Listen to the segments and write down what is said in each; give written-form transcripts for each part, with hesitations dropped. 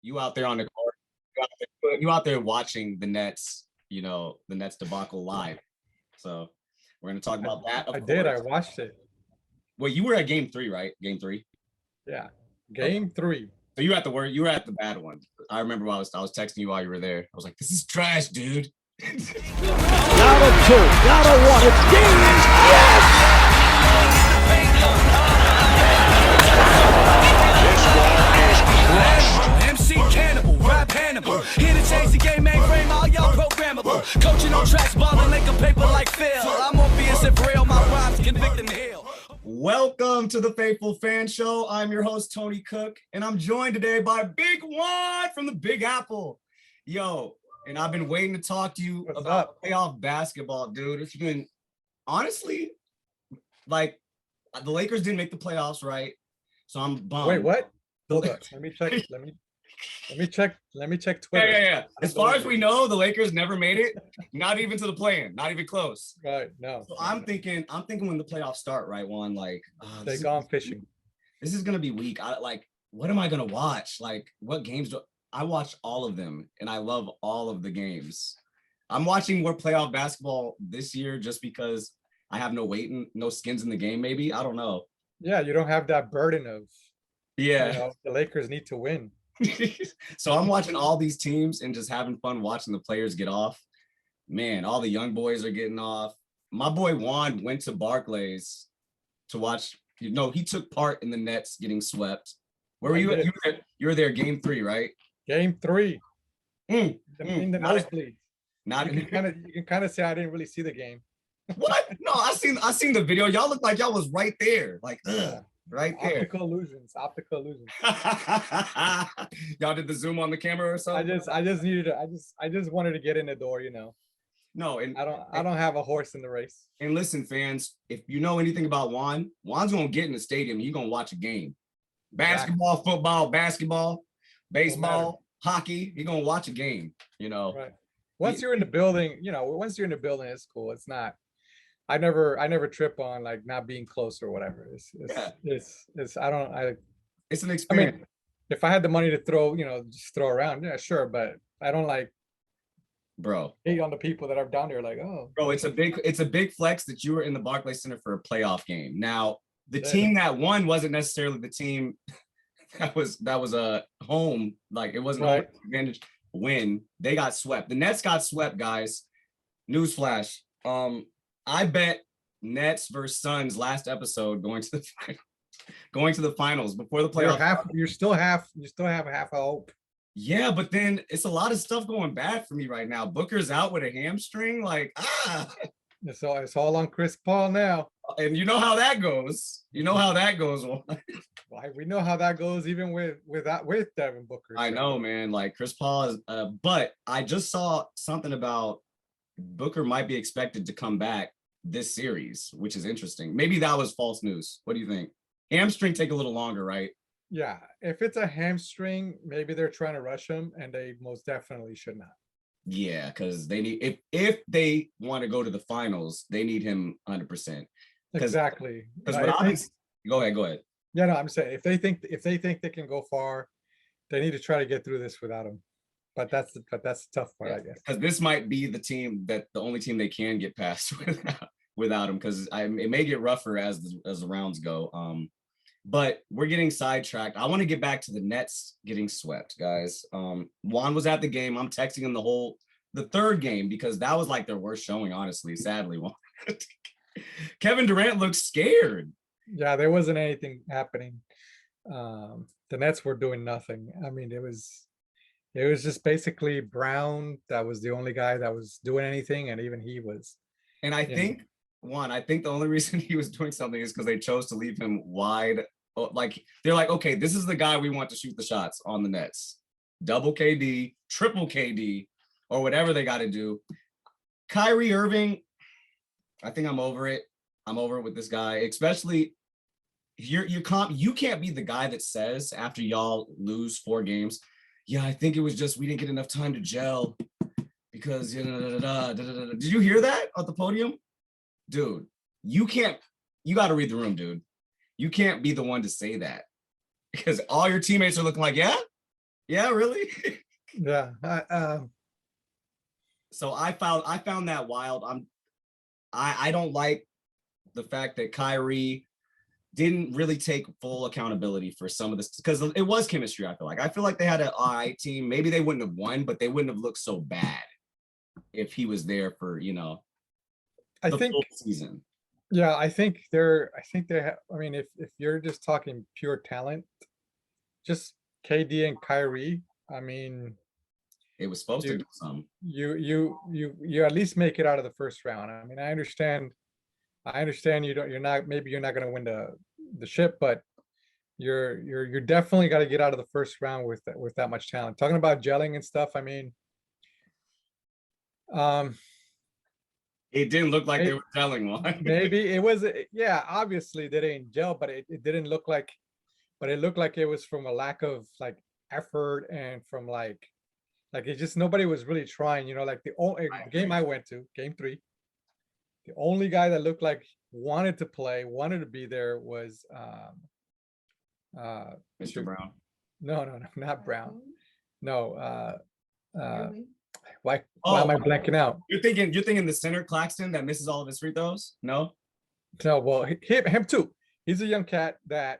you out there on the court, you out there watching the Nets, the Nets debacle live. So we're gonna talk about that. I did. I watched it. Well, you were at game 3, right? Game 3. Yeah, game 3. So you were at the bad one. I remember I was texting you while you were there. I was like, "This is trash, dude." Got a 2, got a 1. It's game. Yes! MC Cannibal, rap Hannibal. Here to change the game, mainframe, all y'all programmable. Coaching on tracks, balling like a paper like Phil. I'm obvious if real, my rhymes convict them hell. Welcome to the Faithful Fan Show. I'm your host, Tony Cook, and I'm joined today by Big Juan from the Big Apple. Yo, and I've been waiting to talk to you about playoff basketball, dude. It's been, honestly, like, the Lakers didn't make the playoffs, right? So I'm bummed. Wait, what? Hold on. Let me check. Let me check Twitter. Yeah. As far as we know, the Lakers never made it. Not even to the play-in. Not even close. Right. No. So I'm thinking when the playoffs start, right, Juan? Like, they gone fishing. This is gonna be weak. What am I gonna watch? Like, what games do I watch? All of them, and I love all of the games. I'm watching more playoff basketball this year just because I have no weight and no skins in the game. Maybe, I don't know. Yeah, you don't have that burden of. Yeah, the Lakers need to win. So I'm watching all these teams and just having fun watching the players get off. Man, all the young boys are getting off. My boy Juan went to Barclays to watch. He took part in the Nets getting swept. Where were you? You were there game 3, right? Game 3. In the nosebleed. You can kind of say I didn't really see the game. What? No, I seen the video. Y'all look like y'all was right there. Like, right there. Optical illusions. Y'all did the zoom on the camera or something? I just wanted to get in the door, No, and I don't have a horse in the race. And listen, fans, if you know anything about Juan's gonna get in the stadium. He's gonna watch a game. Basketball, football, baseball, hockey. He's gonna watch a game. Right. Once you're in the building, it's cool. It's not. I never trip on like not being close or whatever. It's It's an experience. I mean, if I had the money to throw, just throw around, yeah, sure. But I don't like, bro, hate on the people that are down there. Like, oh, bro, it's a big flex that you were in the Barclays Center for a playoff game. Now, the team that won wasn't necessarily the team that was a home. Like, it wasn't an advantage win. They got swept. The Nets got swept, guys. Newsflash. I bet Nets versus Suns last episode going to the finals before the playoffs. You still have half a hope. Yeah, but then it's a lot of stuff going bad for me right now. Booker's out with a hamstring. Like, It's all on Chris Paul now. And you know how that goes. You know how that goes. Why we know how that goes even with Devin Booker. I know, man. Like, Chris Paul is but I just saw something about Booker might be expected to come back this series, which is interesting. Maybe that was false news. What do you think? Hamstring take a little longer, right? Yeah. If it's a hamstring, maybe they're trying to rush him, and they most definitely should not. Yeah, because they need if they want to go to the finals, they need him 100%. Exactly. Because go ahead. Yeah, no, I'm saying if they think they can go far, they need to try to get through this without him. But that's the tough part, I guess. Because this might be the only team they can get past without him. Because it may get rougher as the rounds go. But we're getting sidetracked. I want to get back to the Nets getting swept, guys. Juan was at the game. I'm texting him the third game because that was like their worst showing, honestly. Sadly, Kevin Durant looked scared. Yeah, there wasn't anything happening. The Nets were doing nothing. I mean, it was just basically Brown. That was the only guy that was doing anything, and even he was. And I think the only reason he was doing something is because they chose to leave him wide. Like, they're like, okay, this is the guy we want to shoot the shots on the Nets. Double KD, triple KD, or whatever they got to do. Kyrie Irving, I think I'm over it. I'm over it with this guy, especially you can't be the guy that says after y'all lose 4 games, yeah, I think it was just we didn't get enough time to gel because did you hear that at the podium? Dude, you got to read the room, dude. You can't be the one to say that because all your teammates are looking like, yeah, Yeah, really. Yeah. So I found that wild. I don't like the fact that Kyrie didn't really take full accountability for some of this because it was chemistry. I feel like they had an all right team. Maybe they wouldn't have won, but they wouldn't have looked so bad if he was there for I the think, full season. yeah, I think they have, I mean, if you're just talking pure talent, just KD and Kyrie, I mean, It was supposed to you do something. you at least make it out of the first round. I mean, I understand you're not going to win the ship, but you're definitely got to get out of the first round with that much talent. Talking about gelling and stuff, I mean, um, It didn't look like they It- were telling one. maybe it was, yeah, obviously they didn't gel, but it didn't look like, but it looked like it was from a lack of like effort and from like it just nobody was really trying, like the only I game agree. I went to, game 3, the only guy that looked like wanted to play, wanted to be there was Mr. shoot, Brown. no, not Brown. No, uh why am Oh, I blanking out? you're thinking the center Claxton that misses all of his free throws? No, No, well, him too. He's a young cat that,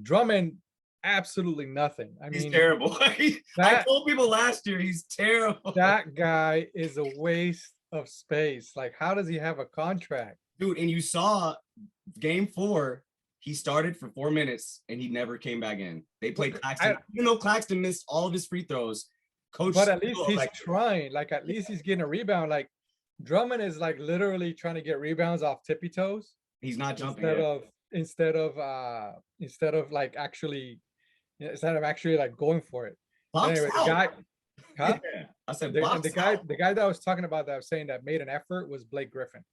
Drummond, absolutely nothing. I he's mean, terrible. I that told people last year he's terrible. that guy is a waste of space. Like, how does he have a contract? Dude, and you saw game 4, he started for 4 minutes and he never came back in. They played Claxton. Even though Claxton missed all of his free throws, coach But at least still, he's like, trying. Like, at least he's getting a rebound. Like, Drummond is like literally trying to get rebounds off tippy toes he's not jumping instead yet. of instead of like actually like going for it. But Box anyway, the out. guy, huh? Yeah. I said And box the guy, out. the guy that I was talking about that I was saying that made an effort was Blake Griffin.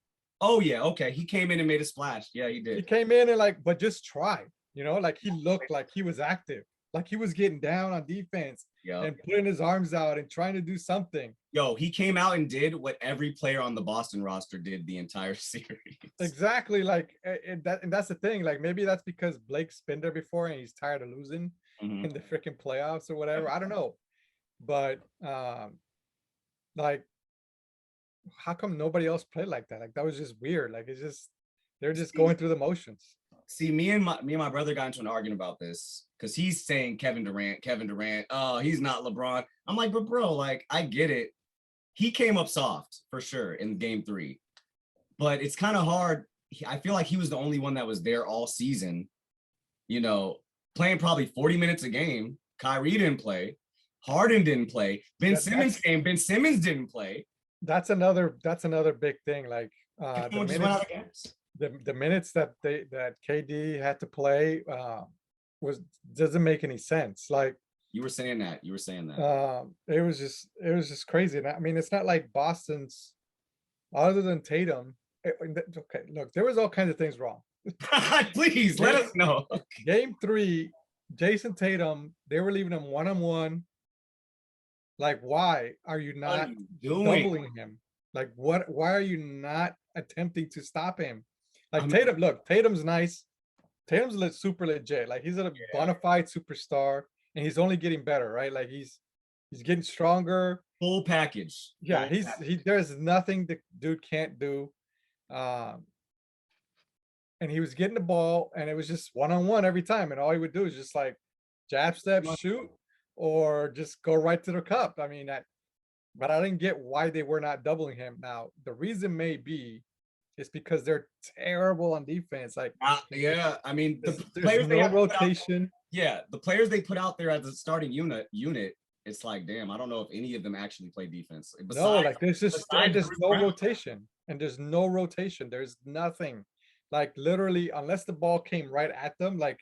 Oh yeah, okay. He came in and made a splash. Yeah, he He did. came in and like, but just try, like he looked like he was active, like he was getting down on defense Yeah. and putting his arms out and trying to do something. Yo, he came out and did what every player on the Boston roster did the entire series. Exactly, like and that's the thing. Like maybe that's because Blake's been there before and he's tired of losing Mhm. in the freaking playoffs or whatever. I don't know, but like, how come nobody else played like that? Like that was just weird. Like it's just they're just going through the motions. See, me and my brother got into an argument about this because he's saying Kevin Durant. Oh, he's not LeBron. I'm like, but bro, like I get it. He came up soft for sure in game 3, but it's kind of hard. I feel like he was the only one that was there all season, playing probably 40 minutes a game. Kyrie didn't play. Harden didn't play. Ben Simmons came. Ben Simmons didn't play. That's another big thing. Like Everyone just went out of gas. the minutes that KD had to play doesn't make any sense. Like You were saying that. it was just crazy. And I mean, it's not like Boston's, other than Tatum. Okay, look, there was all kinds of things wrong. Please let us know. Game 3, Jason Tatum, they were leaving him one-on-one. Like, why are you What not are you doing? doubling him? Like, why are you not attempting to stop him? Like, I mean- Tatum, look, Tatum's nice. Tatum's super legit. Like, he's a bona fide superstar, and he's only getting better, right? Like, he's getting stronger. Full package. Yeah, Full package. there's nothing the dude can't do. And he was getting the ball, and it was just one-on-one every time, and all he would do is just like jab step, shoot, or just go right to the cup. I mean, but I didn't get why they were not doubling him. Now, the reason may be is because they're terrible on defense. Like, Yeah, I mean, the there's players they no have put out- rotation. yeah, the players they put out there as a starting unit, it's like, damn, I don't know if any of them actually play defense. No, like there's just besides there's Bruce no Brown. rotation, and there's no rotation. There's nothing. Like literally, unless the ball came right at them, like,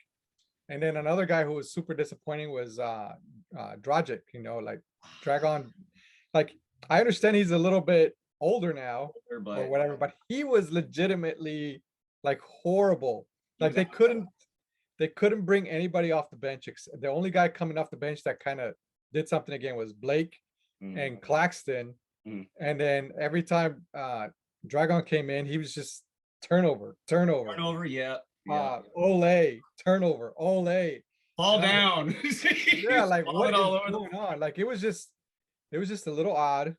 and then another guy who was super disappointing was Dragic, like Dragon. Like, I understand he's a little bit older now or but whatever, but he was legitimately like horrible. Like they Exactly. couldn't bring anybody off the bench. The only guy coming off the bench that kind of did something again was Blake and Claxton. Mhm. And then every time Dragon came in, he was just turnover. turnover, yeah. Ole, turnover, Ole. fall Yeah. down. Yeah, like what all is over going on? Like it was just a little odd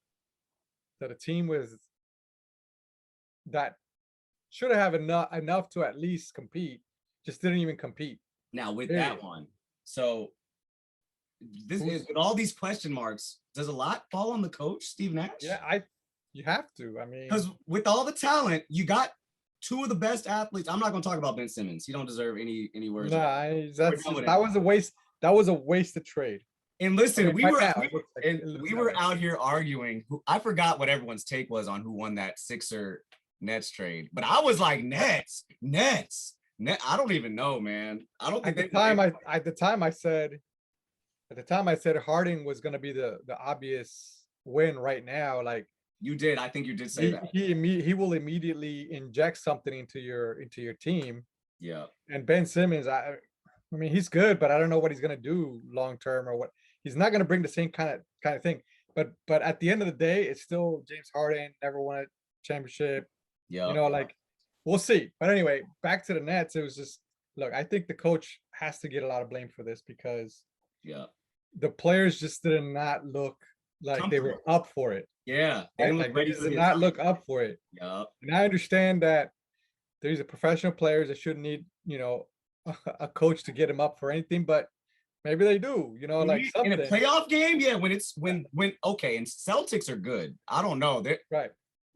that a team was that should have enough to at least compete, just didn't even compete. Now with Period. that one, so this Who's- is with all these question marks. Does a lot fall on the coach, Steve Nash? Yeah, you have to. I mean, Because with all the talent, you got two of the best athletes. I'm not going to talk about Ben Simmons. He don't deserve any words. nah, that's done with that him. was a waste. That was a wasted trade. And listen, I mean, we right were now, it looks like and it looks we that were way. out here arguing. I forgot what everyone's take was on who won that Sixer Nets trade, but I was like Nets. I don't even know, man. I don't think At the time I said Harden was going to be the obvious win right now. Like you did. I think you did say that. he will immediately inject something into your team. Yeah. And Ben Simmons, I mean, he's good, but I don't know what he's going to do long term or what. He's not going to bring the same kind of thing. But at the end of the day, it's still James Harden, never won a championship. Yeah. You know, like we'll see. But anyway, back to the Nets. It was just look. I think the coach has to get a lot of blame for this because the players just did not look like they were up for it. Yeah, Right? Like they just did not look up for it. Yeah. And I understand that these are professional players that shouldn't need, a coach to get them up for anything, but maybe they do, like something. In a playoff game, yeah, when okay, and Celtics are good. I don't know.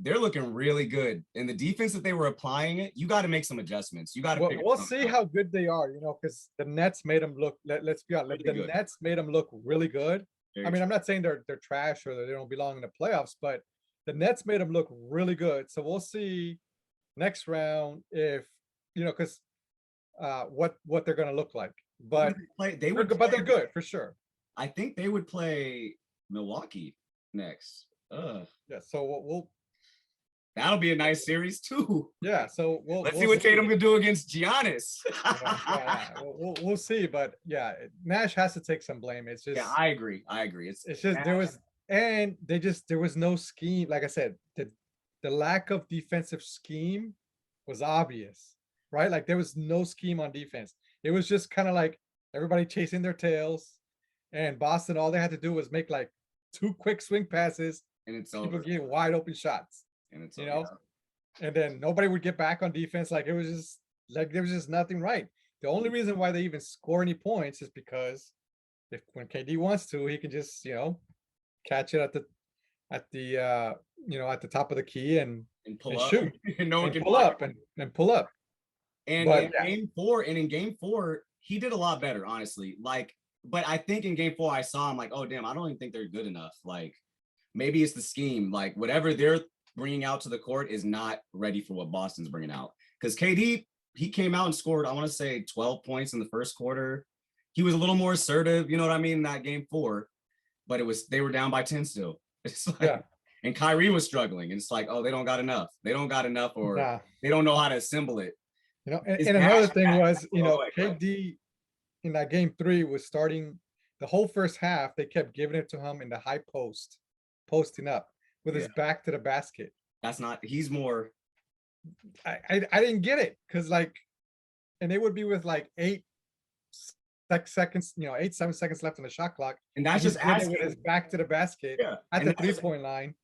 They're looking really good. And the defense that they were applying it, you got to make some adjustments. You got to we'll see how good they are, because the Nets made them look, let's be honest, the Nets made them look really good. I mean, I'm not saying they're trash or they don't belong in the playoffs, but the Nets made them look really good. So we'll see next round if, because what they're going to look like. But they're good for sure. I think they would play Milwaukee next. Yeah, so that'll be a nice series too. Yeah, so let's see what Tatum can do against Giannis. We'll see, but yeah, Nash has to take some blame. It's just I agree. It's just Nash. There was no scheme. Like I said, the lack of defensive scheme was obvious, right? Like there was no scheme on defense. It was just kind of like everybody chasing their tails, and Boston, all they had to do was make like 2 quick swing passes, and it's people over. getting wide open shots. And it's and then nobody would get back on defense. Like it was just like there was just nothing right. The only reason why they even score any points is because when KD wants to, he can just catch it at the top of the key and pull up. Shoot and no one and can pull up and pull up. And in game four, he did a lot better, honestly. But I think in game 4, I saw him like, oh damn, I don't even think they're good enough. Like maybe it's the scheme. Like whatever they're bringing out to the court is not ready for what Boston's bringing out. Because KD, he came out and scored, I want to say 12 points in the first quarter. He was a little more assertive, you know what I mean, in that game 4. But they were down by 10 still. It's like, and Kyrie was struggling. And it's like, oh, they don't got enough. They don't got enough, or they don't know how to assemble it. And another thing was, KD in that game 3 was starting the whole first half. They kept giving it to him in the high post, posting up with his back to the basket. He's more. I didn't get it because and they would be with like 8 seconds, 7 seconds left on the shot clock. And that's just asking with his back to the basket at the 3-point line.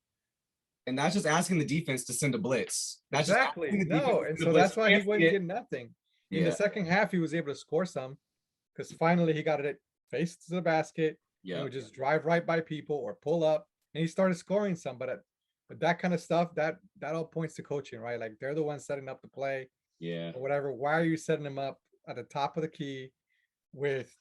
And that's just asking the defense to send a blitz. That's exactly. And so that's why he wasn't getting nothing. In the second half, he was able to score some because finally he got it face to the basket. He would just drive right by people or pull up, and he started scoring some. But that kind of stuff, that all points to coaching, right? Like they're the ones setting up the play, or whatever. Why are you setting them up at the top of the key with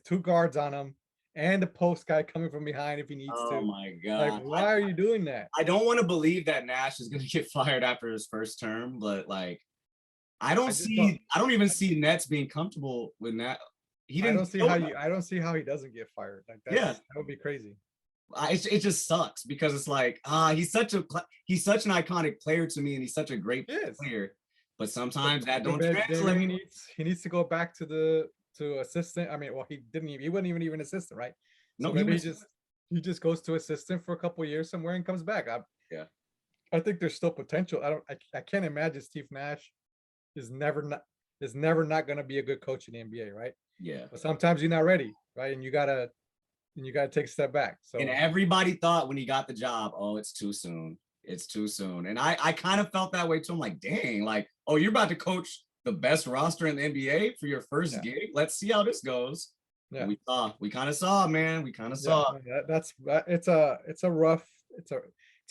2 guards on them and the post guy coming from behind if he needs to? Oh my God. Like, why are you doing that? I don't want to believe that Nash is going to get fired after his first term, but like, I don't even see Nets being comfortable with that. I don't see how he doesn't get fired. Like that would be crazy. It just sucks because it's like, he's such an iconic player to me, and he's such a great player. But sometimes that don't translate. He needs to go back to assistant. I mean, well, he wasn't even assistant, right? So maybe he just goes to assistant for a couple of years somewhere and comes back. I think there's still potential. I can't imagine Steve Nash is never not going to be a good coach in the NBA, right? Yeah. But sometimes you're not ready, right? And you gotta take a step back. So And everybody thought when he got the job, oh, it's too soon. It's too soon. And I kind of felt that way too. I'm like, dang, like, oh, you're about to coach the best roster in the NBA for your first gig. Let's see how this goes. yeah, And we kind of saw, man. We kind of saw. it's a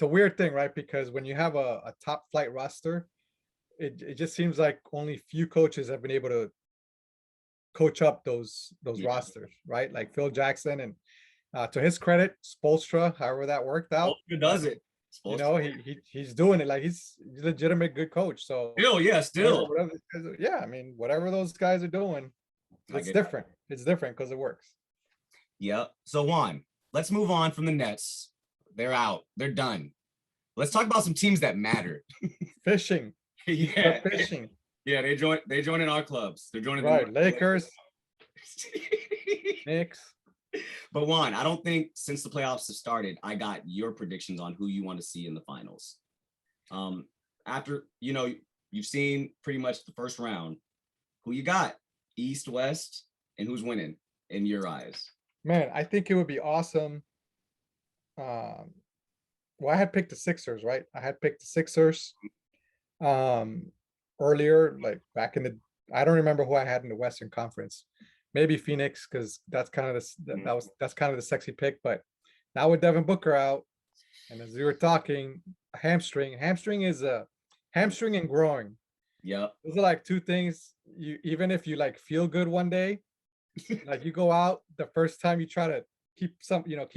weird thing, right? Because when you have a top flight roster, it just seems like only few coaches have been able to coach up those rosters, right? Like Phil Jackson, and to his credit, Spoelstra, however that worked out. Spoelstra does it. You know, he's doing it. Like he's a legitimate good coach. So still. I mean, whatever those guys are doing, it's different. It's different because it works. Yep. So Juan, let's move on from the Nets. They're out. They're done. Let's talk about some teams that matter. Fishing. Yeah. Fishing. Yeah, they join in our clubs. They're joining right. Lakers. Knicks. But Juan, I don't think since the playoffs have started, I got your predictions on who you want to see in the finals. After, you've seen pretty much the first round. Who you got? East, West, and who's winning in your eyes? Man, I think it would be awesome. Well, I had picked the Sixers, right? I had picked the Sixers earlier, like back in I don't remember who I had in the Western Conference. Maybe Phoenix, because that's kind of that's kind of the sexy pick. But now with Devin Booker out, and as we were talking, hamstring is a hamstring and growing. Yep. Those are like two things. Even if you like feel good one day, like you go out the first time you try to keep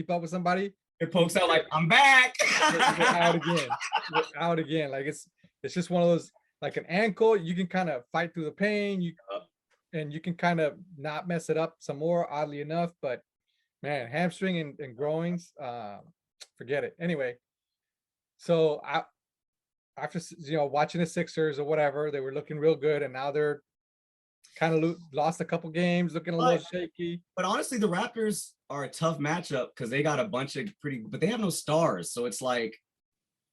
up with somebody, it pokes out like I'm back. You're out again. You're out again. Like it's just one of those, like an ankle, you can kind of fight through the pain. And you can kind of not mess it up some more, oddly enough. But man, hamstring and growings, forget it. Anyway, so after watching the Sixers or whatever, they were looking real good, and now they're kind of lost a couple games, looking a little shaky. But honestly, the Raptors are a tough matchup because they got a bunch of but they have no stars. So it's like,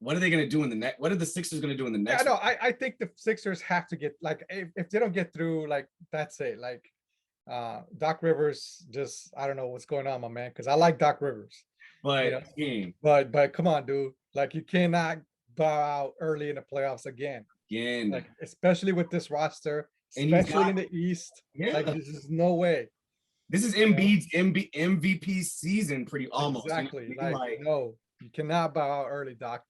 what are they going to do in the next? What are the Sixers going to do in the next? Yeah, no, I think the Sixers have to get, like, if they don't get through, like, that's it. Like, Doc Rivers, just, I don't know what's going on, my man, because I like Doc Rivers. But but come on, dude. Like, you cannot bow out early in the playoffs again. Like, especially with this roster, especially in the East. Yeah. Like, there's just no way. This is Embiid's MVP season, pretty almost. Exactly. Like, no, you cannot bow out early, Doc.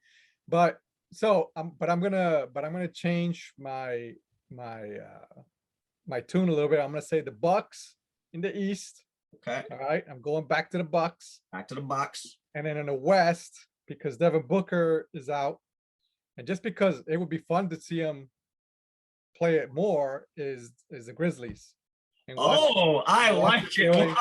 But so I'm gonna change my tune a little bit. I'm gonna say the Bucks in the East. Okay. All right. I'm going back to the Bucks. Back to the box. And then in the West, because Devin Booker is out, and just because it would be fun to see him play it more, is the Grizzlies. I like it.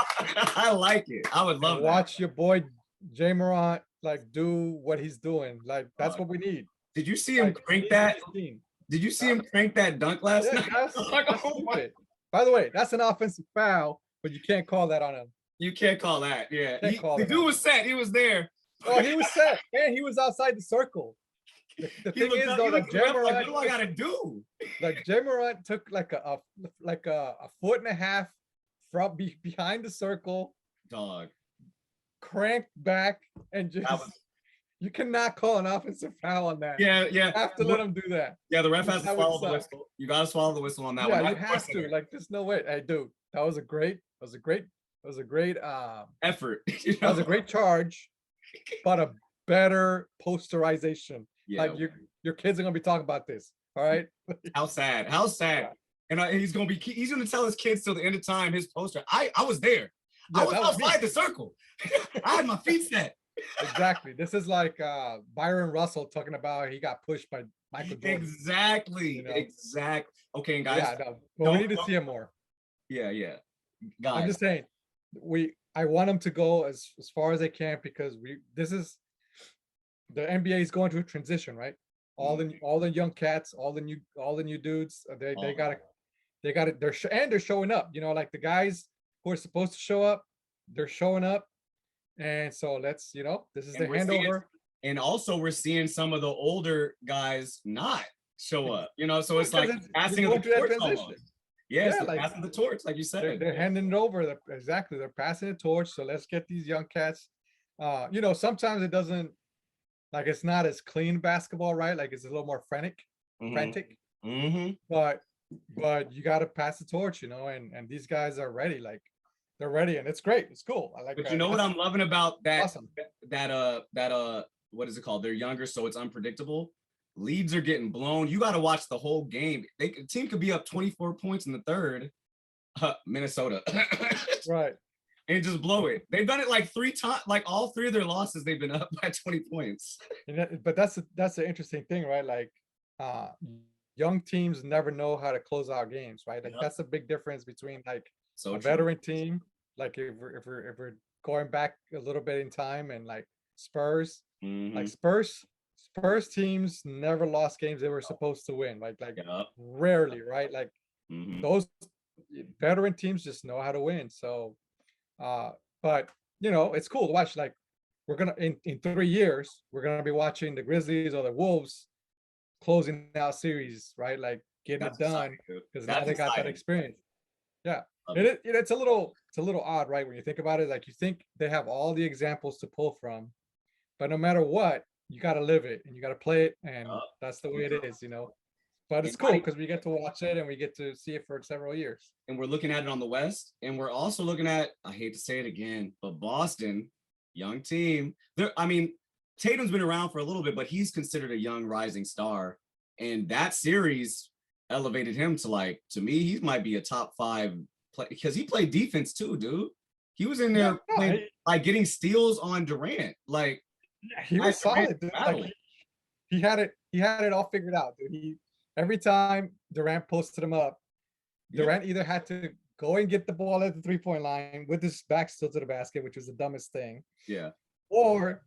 I like it. I would love to watch your boy Ja Morant like do what he's doing. Like that's what we need. Did you see him crank that? Did you see him crank that dunk last night? By the way, that's an offensive foul, but you can't call that on him. You can't call that. Yeah. The dude was set. He was there. Oh, he was set. And he was outside the circle. The thing is, though, that Ja Morant, like, what do I gotta do? Like Ja Morant took like a foot and a half from behind the circle. Dog. Cranked back and just you cannot call an offensive foul on that. Yeah. You have to let him do that. Yeah, the ref has to swallow the whistle. You gotta swallow the whistle on that one. Yeah, you have to. Like, there's no way. Hey, dude, that was a great effort. That was a great charge, but a better posterization. Yeah. Like your kids are gonna be talking about this. All right. How sad. And he's gonna tell his kids till the end of time his poster. I was there. Yeah, I was outside the circle. I had my feet set. Exactly. This is like Byron Russell talking about he got pushed by Michael Jordan. Exactly. Exactly. Okay, guys. Yeah, no, but we need to see him more. Yeah. Guys. I'm just saying, I want them to go as far as they can, because the NBA is going through a transition, right? All the young cats, all the new dudes, they got it. They're showing up. Like the guys who are supposed to show up, they're showing up. And so this is the handover. And also we're seeing some of the older guys not show up, so it's like passing of the torch almost. Yes, Yeah, they're like passing the torch, like you said. they're handing it over. Exactly, they're passing the torch. So let's get these young cats. Sometimes it doesn't like it's not as clean basketball, right? Like it's a little more frantic. Mm-hmm. But you got to pass the torch, and these guys are ready. Like they're ready, and it's great. It's cool. I like. But you know what I'm loving about that? Awesome. That what is it called? They're younger, so it's unpredictable. Leads are getting blown. You got to watch the whole game. The team could be up 24 points in the third. Minnesota. Right. And just blow it. They've done it like 3 times. Like all 3 of their losses, they've been up by 20 points. But that's the interesting thing, right? Like, young teams never know how to close out games, right? Like that's a big difference between like a veteran team, like if we're going back a little bit in time, and like Spurs, like Spurs teams never lost games they were supposed to win, like rarely, right? Like those veteran teams just know how to win. So, but it's cool to watch. Like we're gonna in 3 years, we're gonna be watching the Grizzlies or the Wolves closing out series, right? Like getting it done because now they got that experience. Yeah, it's a little odd, right? When you think about it, like you think they have all the examples to pull from, but no matter what, you got to live it and you got to play it, and that's the way it is, But it's cool because we get to watch it and we get to see it for several years. And we're looking at it on the West, and we're also looking at, I hate to say it again, but Boston, young team. Tatum's been around for a little bit, but he's considered a young rising star. And that series elevated him to me, he might be a top 5 play because he played defense too, dude. He was in there like getting steals on Durant. Like he was solid, dude. Like, he had it all figured out, dude. Every time Durant posted him up, Durant either had to go and get the ball at the 3-point line with his back still to the basket, which was the dumbest thing. Yeah. Or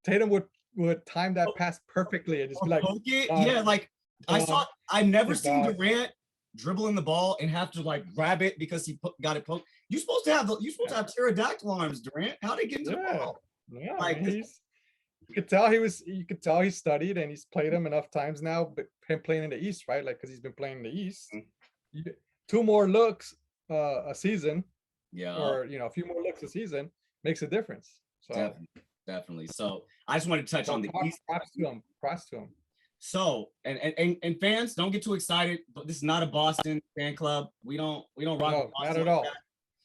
Tatum would time that pass perfectly and just be like, I never seen Durant dribbling the ball and have to like grab it because he got it poked. You're supposed to have pterodactyl arms, Durant. How did he get into the ball? Yeah, like you could tell he studied and he's played him enough times now, but him playing in the East, right? Like because he's been playing in the East. 2 more looks a season, or a few more looks a season makes a difference. So definitely. So I just wanted to touch on the East. Props to him. So and fans, don't get too excited, but this is not a Boston fan club. We don't rock. No, not at all.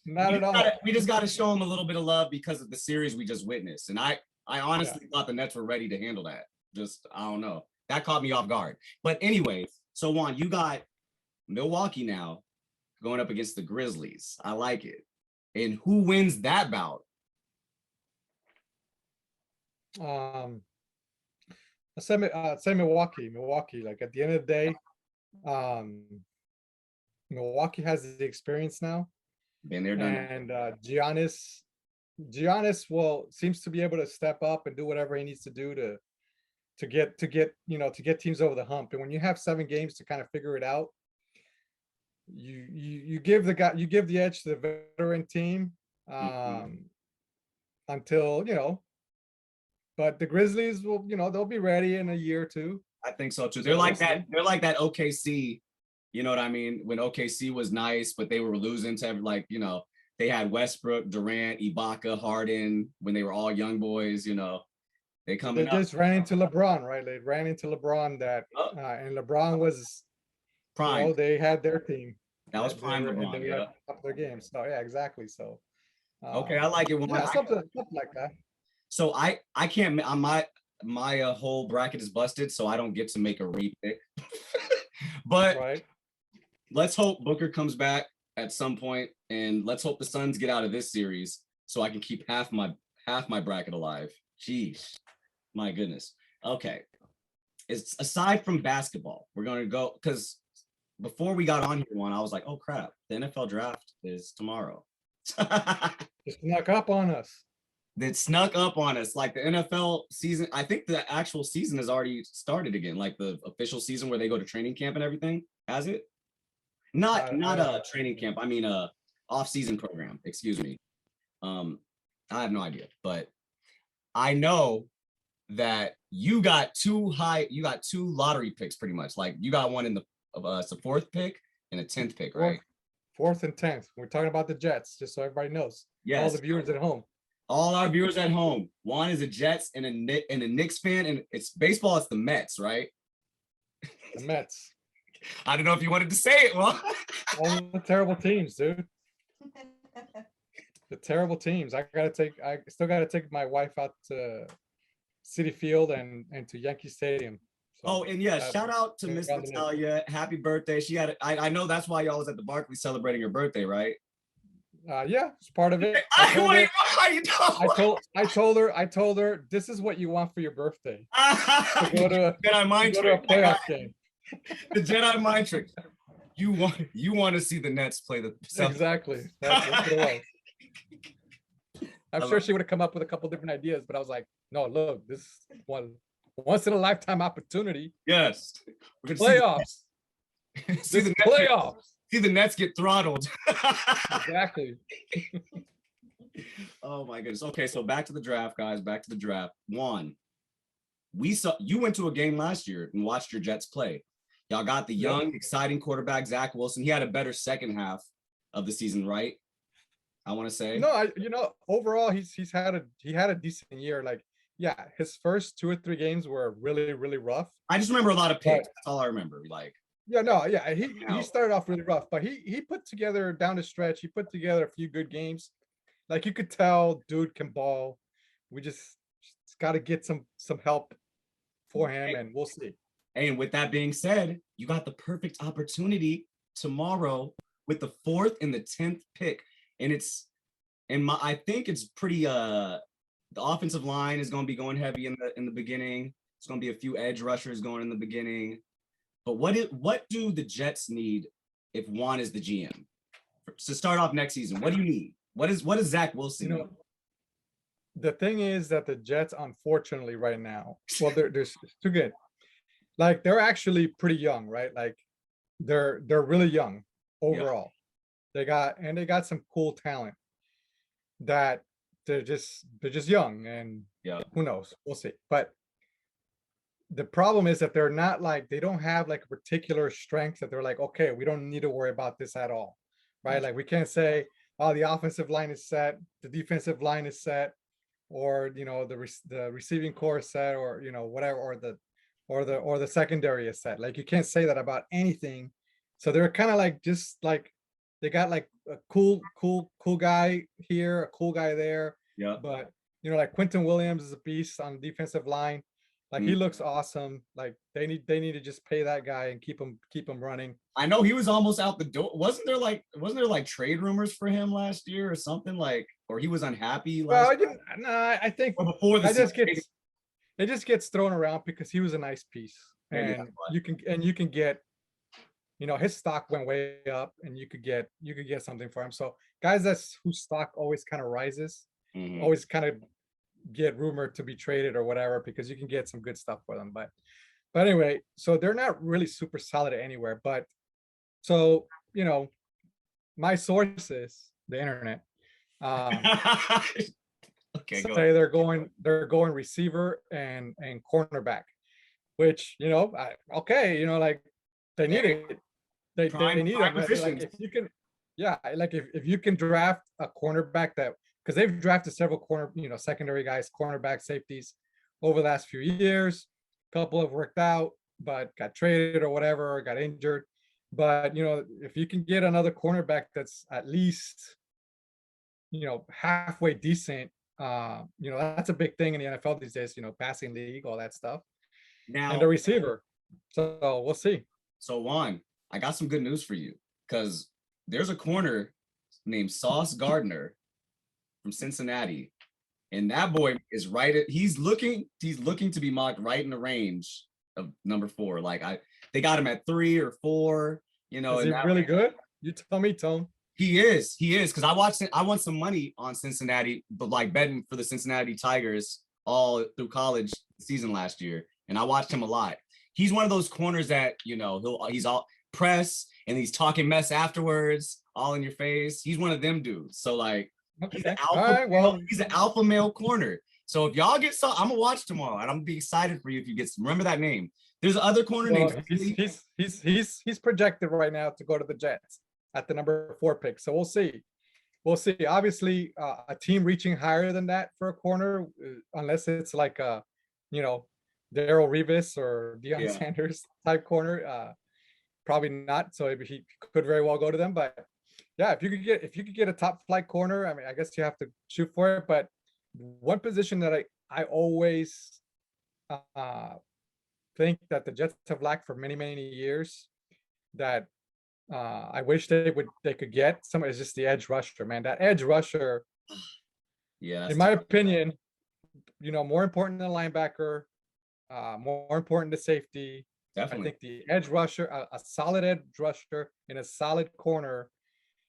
Not at all. We just got to show them a little bit of love because of the series we just witnessed. And I honestly thought the Nets were ready to handle that. Just, I don't know. That caught me off guard. But anyway, so Juan, you got Milwaukee now going up against the Grizzlies. I like it. And who wins that bout? Let's say Milwaukee. Like at the end of the day, Milwaukee has the experience now. Been there, done and Giannis seems to be able to step up and do whatever he needs to do to get teams over the hump. And when you have 7 games to kind of figure it out, you give the edge to the veteran team until but the Grizzlies will, they'll be ready in a year or 2. I think so too. They're like that OKC, you know what I mean? When OKC was nice, but they were losing to they had Westbrook, Durant, Ibaka, Harden when they were all young boys, they just ran into LeBron, right? They ran into LeBron and LeBron was prime. They had their team. That was prime LeBron. Yeah. Up their games. So yeah, exactly. So okay, I like it. Something like that. So I can't. My whole bracket is busted, so I don't get to make a repick. But let's hope Booker comes back at some point, and let's hope the Suns get out of this series so I can keep half my bracket alive. Jeez, my goodness. Okay, it's aside from basketball, we're gonna go because before we got on here, I was like, oh crap, the NFL draft is tomorrow. It snuck up on us. That snuck up on us. Like the NFL season, I think the actual season has already started again, like the official season where they go to training camp and everything. Has it? Not a training camp. I mean a off-season program, excuse me. I have no idea, but I know that you got 2 lottery picks pretty much. Like you got one in the 4th pick and a 10th pick, right? 4th and 10th. We're talking about the Jets, just so everybody knows. All Yes. the viewers at home. All our viewers at home. Juan is a Jets and a Knicks fan, and it's baseball. It's the Mets, right? The Mets. I don't know if you wanted to say it, Juan. All the terrible teams, dude. The terrible teams. I still gotta take my wife out to Citi Field and to Yankee Stadium. So, Oh, and yeah, shout out to Miss got the Knicks. Natalia. Happy birthday. She had I know that's why y'all was at the Barclays celebrating her birthday, right? Yeah, it's part of it. I told Wait, her- how you know? I told her this is what you want for your birthday. To go to, Jedi mind go to a trick. playoff game. The Jedi mind trick. You want to see the Nets play the Celtics. Exactly. That's what it was. I'm I sure love she would have come up with a couple different ideas, but I was like, no, look, this is one once in a lifetime opportunity. Yes. We're gonna Playoffs. See This the Nets get, playoffs. see the Nets get throttled. Exactly. Oh my goodness. Okay, so back to the draft, guys. Back to the draft. Juan, you went to a game last year and watched your Jets play. Y'all got the young, exciting quarterback, Zach Wilson. He had a better second half of the season, right? I want to say. No, overall he had a decent year. Like, yeah, his first 2 or 3 games were really, really rough. I just remember a lot of picks. But- That's all I remember. Like, He started off really rough, but he put together down the stretch. He put together a few good games. Like, you could tell, dude can ball. We just got to get some help for him, and we'll see. and with that being said, you got the perfect opportunity tomorrow with the 4th and the 10th pick. And I think it's pretty the offensive line is going to be going heavy in the beginning. It's going to be a few edge rushers going in the beginning. But what do the Jets need if Juan is the GM to start off next season? What do you need? What is Zach Wilson? You know, the thing is that the Jets, unfortunately, right now, well, they're too good. Like, they're actually pretty young, right? Like, they're really young overall. They got some cool talent that they're just young, and who knows? We'll see. But the problem is that they don't have like a particular strength that they're like, okay, we don't need to worry about this at all, right? Like, we can't say, oh, the offensive line is set, the defensive line is set, or the receiving core is set, or whatever, or the secondary is set. Like, you can't say that about anything. So they're kind of like, just like, they got like a cool guy here, a cool guy there. Yeah. But like Quentin Williams is a beast on the defensive line. Like, he looks awesome. Like, they need to just pay that guy and keep him running. I know he was almost out the door. Wasn't there like trade rumors for him last year or something, like, or he was unhappy last year? I think Or before the season? it just gets thrown around because he was a nice piece. Maybe And that's why. you can get, his stock went way up, and you could get something for him. So guys whose stock always kind of rises, Mhm. always kind of get rumored to be traded or whatever, because you can get some good stuff for them. But anyway, so they're not really super solid anywhere. But so, my sources, the internet, Okay, go say ahead. they're going receiver and cornerback, which, like, they need it. They Prime need it. Like, positions. if you can, if you can draft a cornerback because they've drafted several secondary guys, cornerback, safeties over the last few years. A couple have worked out, but got traded or whatever, or got injured. But if you can get another cornerback that's at least halfway decent, that's a big thing in the NFL these days. Passing league, all that stuff, Now, and a receiver. So we'll see. so Juan, I got some good news for you, because there's a corner named Sauce Gardner from Cincinnati, and that boy is he's looking to be mocked right in the range of number 4. Like, they got him at 3 or 4. Is he really good? You tell me, Tone. He is, because I won some money on Cincinnati, but like betting for the Cincinnati Tigers all through college season last year, and I watched him a lot. He's one of those corners that he's all press and he's talking mess afterwards, all in your face. He's one of them dudes. So like, he's an alpha. All right, He's an alpha male corner. So if y'all get I'm gonna watch tomorrow, and I'm gonna be excited for you if you get some. Remember that name. There's another corner named. He's projected right now to go to the Jets. at the number 4 pick. So we'll see. We'll see. Obviously, a team reaching higher than that for a corner, unless it's like Darrell Revis or Deion Sanders type corner, probably not. So he could very well go to them. But yeah, if you could get a top flight corner, I mean, I guess you have to shoot for it. But one position that I always think that the Jets have lacked for many, many years, that I wish they could get some, is just the edge rusher, man. That edge rusher, in my opinion, more important than a linebacker, more important to safety. Definitely. I think the edge rusher, a solid edge rusher in a solid corner,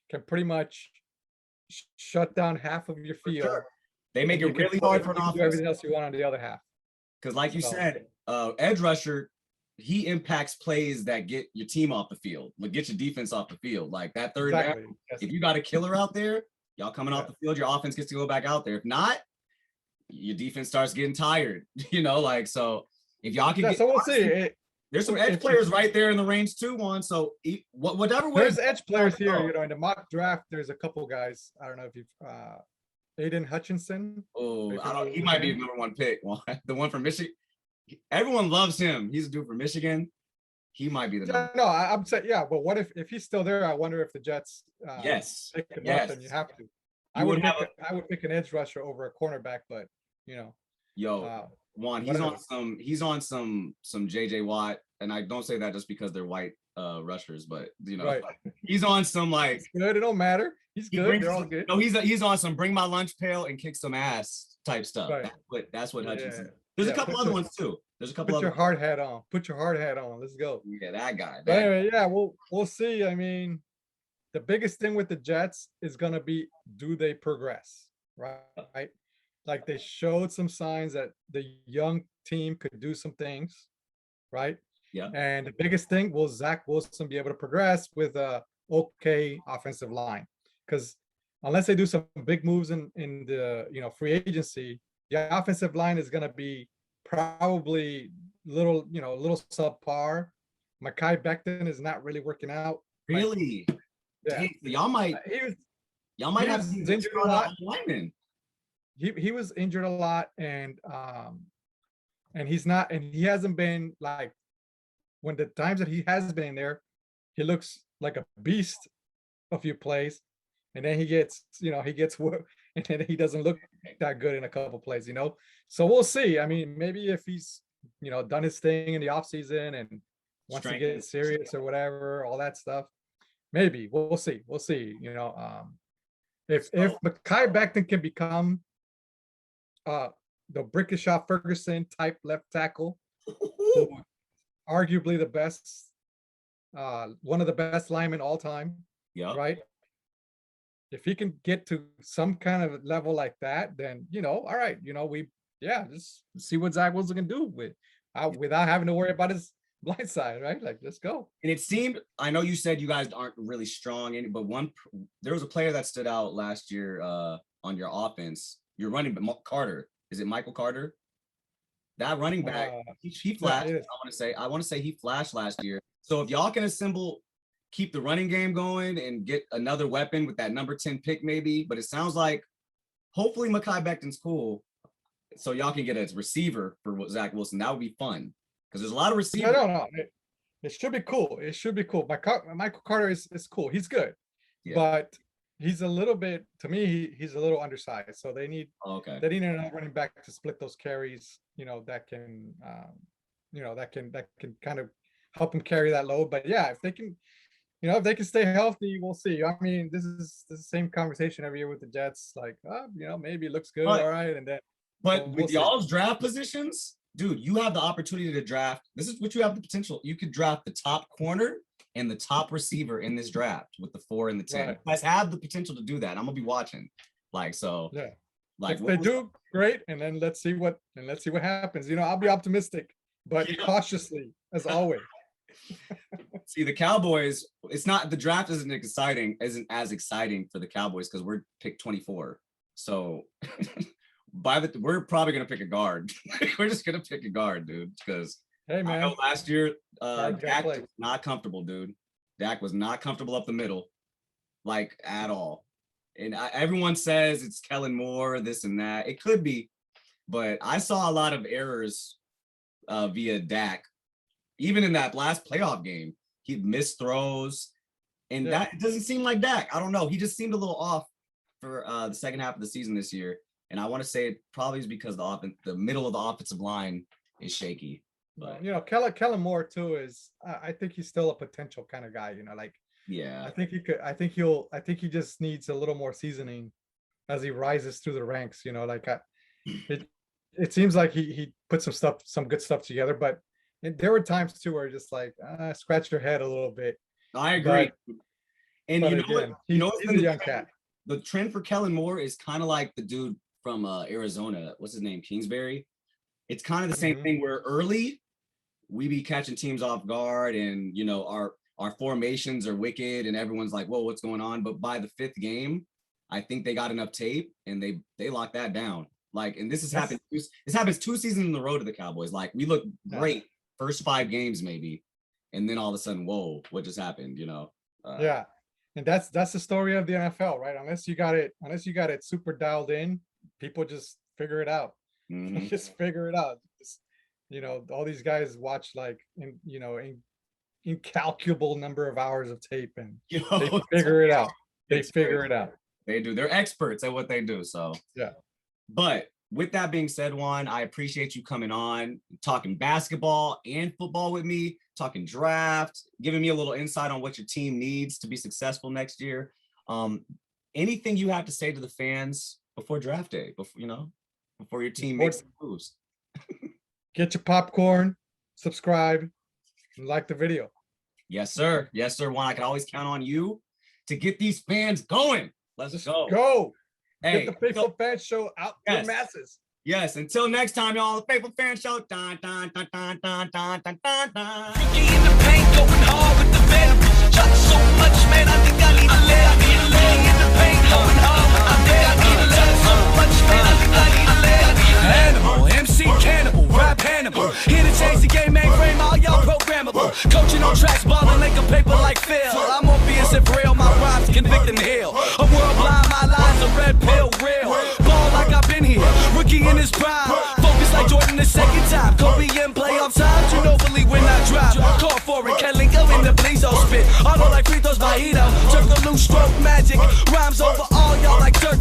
can pretty much shut down half of your field. Sure. They make it really hard for an offense. Do everything else you want on the other half. Because like you said, edge rusher, he impacts plays that get your team off the field, like get your defense off the field. Like that third down, if you got a killer out there, y'all coming off the field, your offense gets to go back out there. If not, your defense starts getting tired, like, so if y'all can get, so we'll see. There's some edge players right there in the range too, Juan. So whatever way. There's edge players here, in the mock draft, there's a couple guys. I don't know if you've Aiden Hutchinson. Oh, he might be the number 1 pick. The one from Michigan. Everyone loves him. He's a dude from Michigan. He might be the number. No, I'm saying, but what if he's still there? I wonder if the Jets pick him up, and you have to. I would pick an edge rusher over a cornerback, but Juan, he's on some JJ Watt, and I don't say that just because they're white rushers, but he's on some like it's good. It don't matter. He's good. They're all good. No, he's on some bring my lunch pail and kick some ass type stuff. Right. That's what Hutchinson. There's a couple other ones too. Put your hard hat on. Put your hard hat on. Let's go. Yeah, that guy. But anyway, we'll see. I mean, the biggest thing with the Jets is gonna be, do they progress? Right? Like they showed some signs that the young team could do some things, right? Yeah. And the biggest thing, will Zach Wilson be able to progress with a okay offensive line? Because unless they do some big moves in the free agency, the offensive line is going to be probably little subpar. Mekhi Becton is not really working out. Really? Yeah. Dang, y'all might have injured a lot. Lineman. He was injured a lot, and he hasn't been like, when the times that he has been in there, he looks like a beast a few plays, and then he gets and then he doesn't look that good in a couple plays, So we'll see. I mean, maybe if he's done his thing in the offseason and once he gets serious or whatever, all that stuff, maybe we'll see. If Mekhi Becton can become the Brickishaw Ferguson type left tackle, arguably the best, one of the best linemen all time. Yeah. Right. If he can get to some kind of level like that, then all right. Just see what Zach Wilson can do without having to worry about his blind side, right? Like, let's go. And it seemed, I know you said you guys aren't really strong in it, but there was a player that stood out last year on your offense. You're running, but Carter. Is it Michael Carter? That running back, he flashed. I want to say he flashed last year. So if y'all can keep the running game going and get another weapon with that number 10 pick, maybe. But it sounds like hopefully Mekhi Becton's cool, so y'all can get a receiver for Zach Wilson. That would be fun because there's a lot of receivers. No. It should be cool. It should be cool. Michael Carter is cool. He's good, but he's a little bit, to me, he's a little undersized. So they need another running back to split those carries. That can kind of help him carry that load. But yeah, if they can. If they can stay healthy, we'll see. I mean, this is the same conversation every year with the Jets. Like, maybe it looks good, all right, and then. But with y'all's draft positions, dude, you have the opportunity to draft. This is what you have the potential. You could draft the top corner and the top receiver in this draft with the 4 and the 10. Right. You guys have the potential to do that. I'm gonna be watching. Like, so. Yeah. Like, if they do, great, and then let's see what happens. I'll be optimistic, but cautiously as always. See, the Cowboys, the draft isn't as exciting for the Cowboys because we're picked 24. So we're probably gonna pick a guard. We're just gonna pick a guard, dude. Because hey, man, I know last year Dak was not comfortable, dude. Dak was not comfortable up the middle. like at all. And everyone says it's Kellen Moore, this and that. It could be, but I saw a lot of errors via Dak. Even in that last playoff game, he missed throws, and that doesn't seem like Dak. I don't know. He just seemed a little off for the second half of the season this year. And I want to say it probably is because the middle of the offensive line is shaky. But you know, Kellen Moore too is. I think he's still a potential kind of guy. You know, like yeah, I think he could. I think he just needs a little more seasoning as he rises through the ranks. You know, like it seems like he put some good stuff together, but there were times too where just like scratch your head a little bit. I agree. And you know again, what? You know what's he's a young cat. The trend for Kellen Moore is kind of like the dude from Arizona. What's his name? Kingsbury. It's kind of the same thing where early we be catching teams off guard, and you know our formations are wicked, and everyone's like, "Whoa, what's going on?" But by the 5th game, I think they got enough tape and they locked that down. Like, and this has happened. This happens 2 seasons in a row to the Cowboys. Like, we look great first 5 games maybe, and then all of a sudden, whoa, what just happened? You know? Yeah, and that's the story of the NFL, right? Unless you got it super dialed in, people just figure it out. Just figure it out. Just, you know, all these guys watch like incalculable number of hours of tape, and they figure it out. They figure it out. They do. They're experts at what they do. So yeah. But with that being said, Juan, I appreciate you coming on, talking basketball and football with me, talking draft, giving me a little insight on what your team needs to be successful next year. Anything you have to say to the fans before draft day, before your team makes the moves? Get your popcorn, subscribe, and like the video. Yes, sir. Yes, sir. Juan, I can always count on you to get these fans going. Let's go. Go. Hey, get the Faithful Fan Show out to the masses. Yes. Until next time, y'all. The Faithful Fan Show. Dun, dun, dun, dun, dun, dun, dun, dun, dun. Rookie in the paint, going hard with the venom. Shot so much, man, I think I need a layup. Rookie in the paint, going hard with the venom. Shot so much, man, I think I need a layup. Animal, MC Cannibal, rap Hannibal. Here to change the game, mainframe, all y'all programmable. Coaching on tracks, balling like a paper like Phil. I'm Morpheus and real, my rhymes convict and heal. A world blind, my lines a red pill, real. Ball like I've been here, rookie in his prime. Focus like Jordan the second time. Kobe in playoff times, you know believe when I drive. Call for it, Kelly go in the Blizo spit. Auto like free throws by Ito. Circle loose stroke magic, rhymes over all y'all like Dirk.